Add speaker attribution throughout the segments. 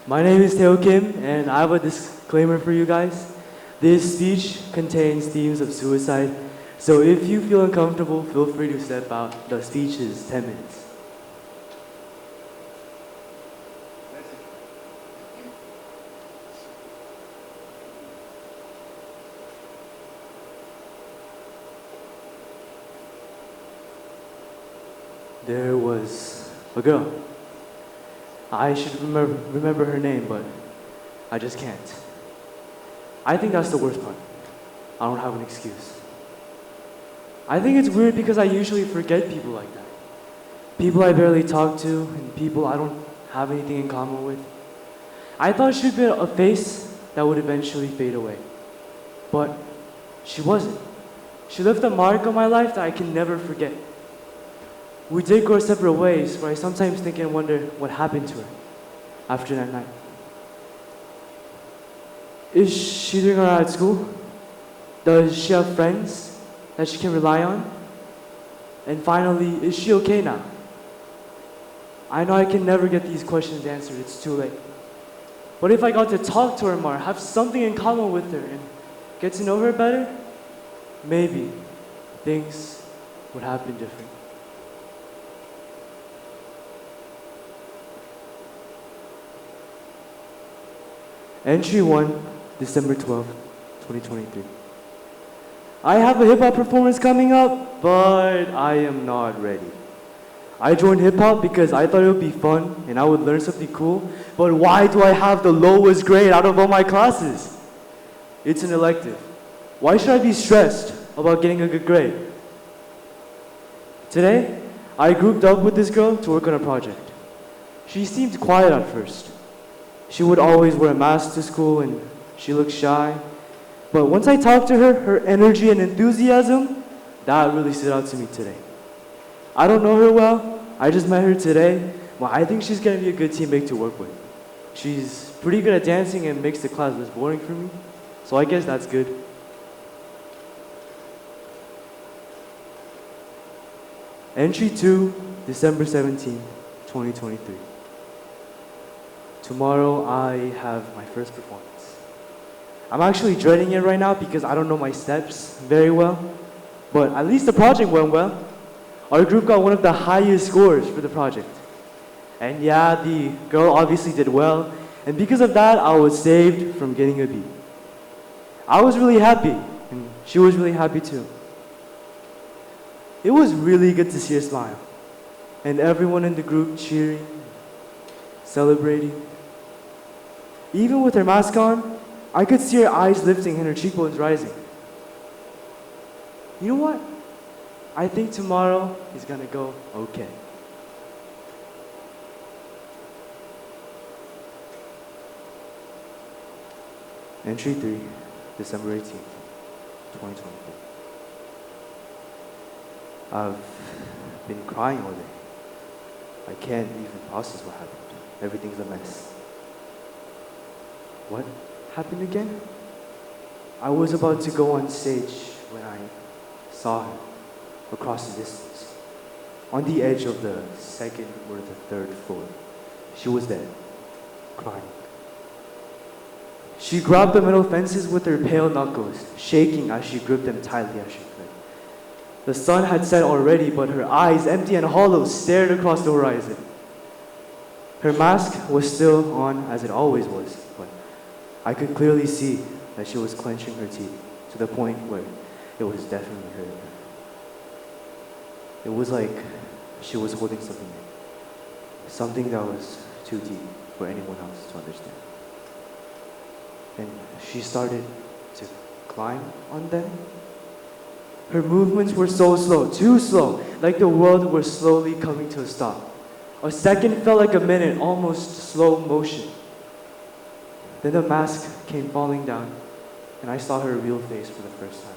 Speaker 1: My name is Taeho Kim, and I have a disclaimer for you guys. This speech contains themes of suicide, so if you feel uncomfortable, feel free to step out. The speech is 10 minutes. There was a girl. I should remember her name, but I just can't. I think that's the worst part. I don't have an excuse. I think it's weird because I usually forget people like that. People I barely talk to and people I don't have anything in common with. I thought she'd be a face that would eventually fade away. But she wasn't. She left a mark on my life that I can never forget. We did go our separate ways, but I sometimes think and wonder what happened to her after that night. Is she doing all right at school? Does she have friends that she can rely on? And finally, is she okay now? I know I can never get these questions answered, it's too late. But if I got to talk to her more, have something in common with her, and get to know her better, maybe things would happen different. Entry 1, December 12th, 2023. I have a hip-hop performance coming up, but I am not ready. I joined hip-hop because I thought it would be fun and I would learn something cool, but why do I have the lowest grade out of all my classes? It's an elective. Why should I be stressed about getting a good grade? Today, I grouped up with this girl to work on a project. She seemed quiet at first. She would always wear a mask to school and she looked shy. But once I talked to her, her energy and enthusiasm, that really stood out to me today. I don't know her well, I just met her today, but I think she's gonna be a good teammate to work with. She's pretty good at dancing and makes the class less boring for me, so I guess that's good. Entry 2, December 17, 2023. Tomorrow I have my first performance. I'm actually dreading it right now because I don't know my steps very well, but at least the project went well. Our group got one of the highest scores for the project. And yeah, the girl obviously did well, and because of that, I was saved from getting a B. I was really happy, and she was really happy too. It was really good to see her smile, and everyone in the group cheering, celebrating. Even with her mask on, I could see her eyes lifting and her cheekbones rising. You know what? I think tomorrow is gonna go okay. Entry 3, December 18th, 2024. I've been crying all day. I can't even process what happened. Everything's a mess. What happened again? I was about to go on stage when I saw her across the distance. On the edge of the second or the third floor. She was there, crying. She grabbed the metal fences with her pale knuckles, shaking as she gripped them tightly as she could. The sun had set already, but her eyes, empty and hollow, stared across the horizon. Her mask was still on as it always was, but I could clearly see that she was clenching her teeth to the point where it was definitely hurting her. It was like she was holding something in, something that was too deep for anyone else to understand. And she started to climb on them. Her movements were so slow, too slow, like the world were slowly coming to a stop. A second felt like a minute, almost slow motion. Then the mask came falling down, and I saw her real face for the first time.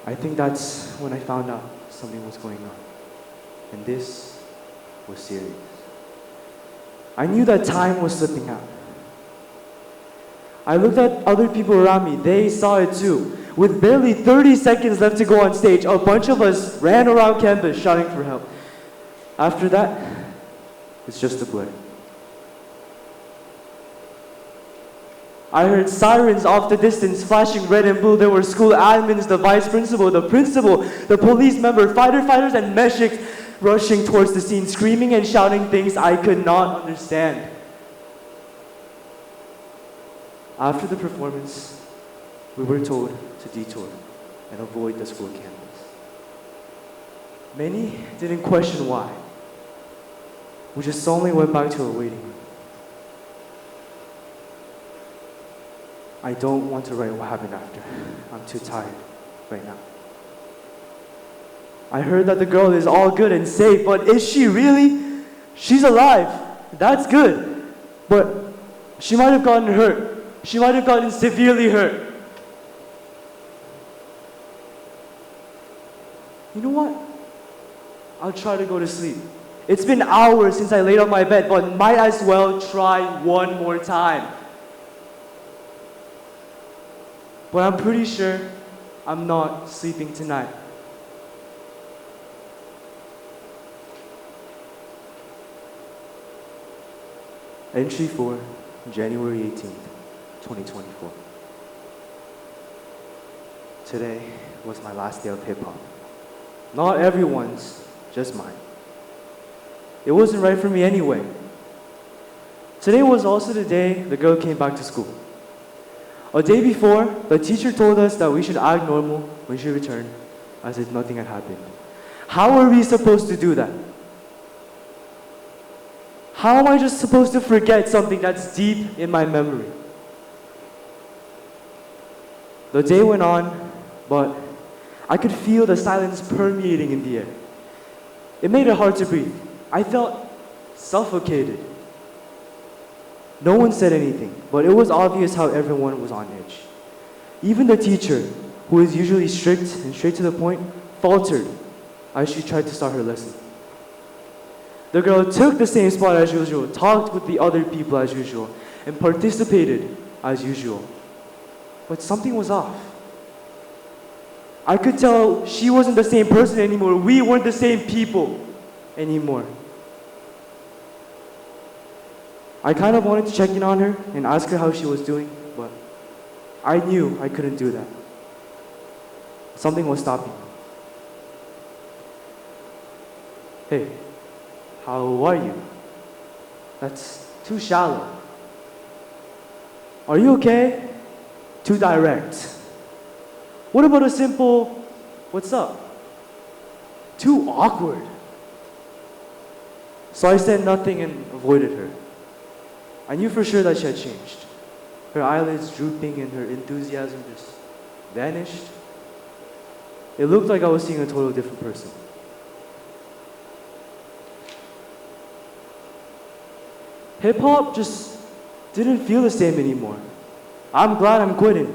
Speaker 1: I think that's when I found out something was going on. And this was serious. I knew that time was slipping out. I looked at other people around me. They saw it too. With barely 30 seconds left to go on stage, a bunch of us ran around campus shouting for help. After that, it's just a blur. I heard sirens off the distance flashing red and blue. There were school admins, the vice principal, the police member, fighters, and meshiks rushing towards the scene, screaming and shouting things I could not understand. After the performance, we were told to detour and avoid the school campus. Many didn't question why. We just solemnly went back to our waiting room. I don't want to write what happened after. I'm too tired right now. I heard that the girl is all good and safe, but is she really? She's alive. That's good. But she might have gotten hurt. She might have gotten severely hurt. You know what? I'll try to go to sleep. It's been hours since I laid on my bed, but might as well try one more time. But I'm pretty sure I'm not sleeping tonight. Entry 4, January 18th, 2024. Today was my last day of hip-hop. Not everyone's, just mine. It wasn't right for me anyway. Today was also the day the girl came back to school. A day before, the teacher told us that we should act normal when she returned, as if nothing had happened. How are we supposed to do that? How am I just supposed to forget something that's deep in my memory? The day went on, but I could feel the silence permeating in the air. It made it hard to breathe. I felt suffocated. No one said anything, but it was obvious how everyone was on edge. Even the teacher, who is usually strict and straight to the point, faltered as she tried to start her lesson. The girl took the same spot as usual, talked with the other people as usual, and participated as usual. But something was off. I could tell she wasn't the same person anymore. We weren't the same people anymore. I kind of wanted to check in on her and ask her how she was doing, but I knew I couldn't do that. Something was stopping me. Hey, how are you? That's too shallow. Are you okay? Too direct. What about a simple, what's up? Too awkward. So I said nothing and avoided her. I knew for sure that she had changed. Her eyelids drooping and her enthusiasm just vanished. It looked like I was seeing a totally different person. Hip-hop just didn't feel the same anymore. I'm glad I'm quitting.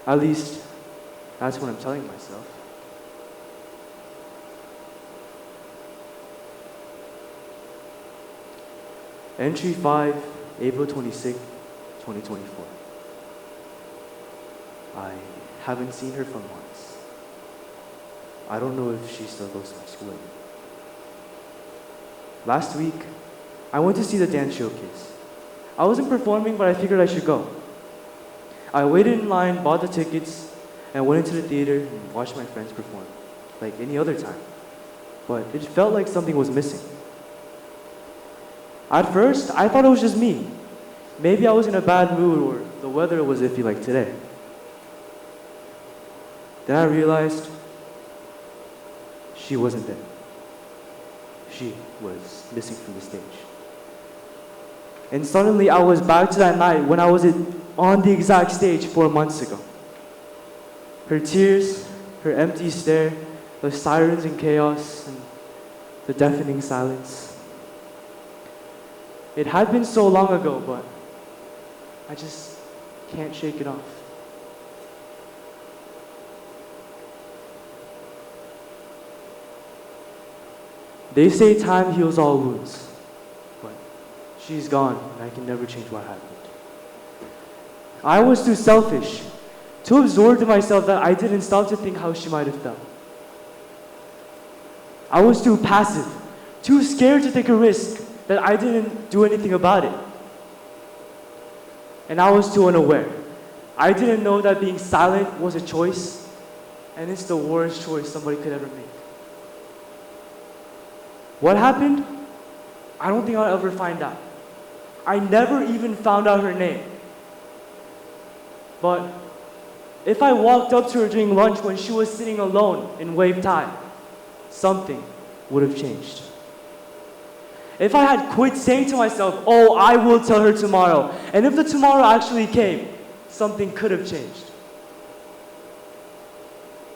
Speaker 1: At least, that's what I'm telling myself. Entry 5, April 26, 2024. I haven't seen her for months. I don't know if she still goes to my school anymore. Last week, I went to see the dance showcase. I wasn't performing, but I figured I should go. I waited in line, bought the tickets, and went into the theater and watched my friends perform, like any other time. But it felt like something was missing. At first, I thought it was just me. Maybe I was in a bad mood or the weather was iffy like today. Then I realized she wasn't there. She was missing from the stage. And suddenly I was back to that night when I was on the exact stage 4 months ago. Her tears, her empty stare, the sirens and chaos, and the deafening silence. It had been so long ago, but I just can't shake it off. They say time heals all wounds, but she's gone and I can never change what happened. I was too selfish, too absorbed in myself that I didn't stop to think how she might have felt. I was too passive, too scared to take a risk that I didn't do anything about it. and I was too unaware. I didn't know that being silent was a choice, and it's the worst choice somebody could ever make. What happened? I don't think I'll ever find out. I never even found out her name. But if I walked up to her during lunch when she was sitting alone in wave time, something would have changed. If I had quit saying to myself, oh, I will tell her tomorrow, and if the tomorrow actually came, something could have changed.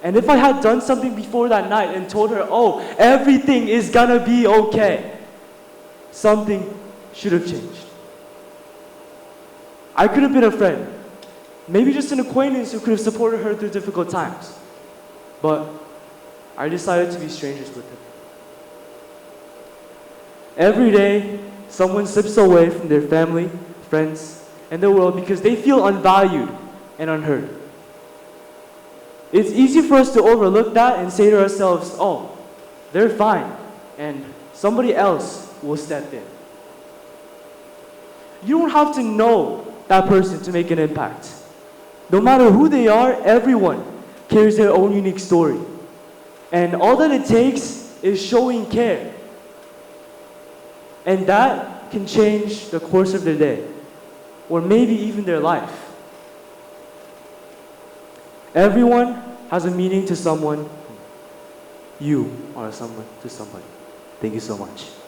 Speaker 1: And if I had done something before that night and told her, oh, everything is gonna be okay, something should have changed. I could have been a friend, maybe just an acquaintance who could have supported her through difficult times. But I decided to be strangers with her. Every day, someone slips away from their family, friends, and their world because they feel unvalued and unheard. It's easy for us to overlook that and say to ourselves, oh, they're fine, and somebody else will step in. You don't have to know that person to make an impact. No matter who they are, everyone carries their own unique story. And all that it takes is showing care. And that can change the course of their day, or maybe even their life. Everyone has a meaning to someone. You are someone to somebody. Thank you so much.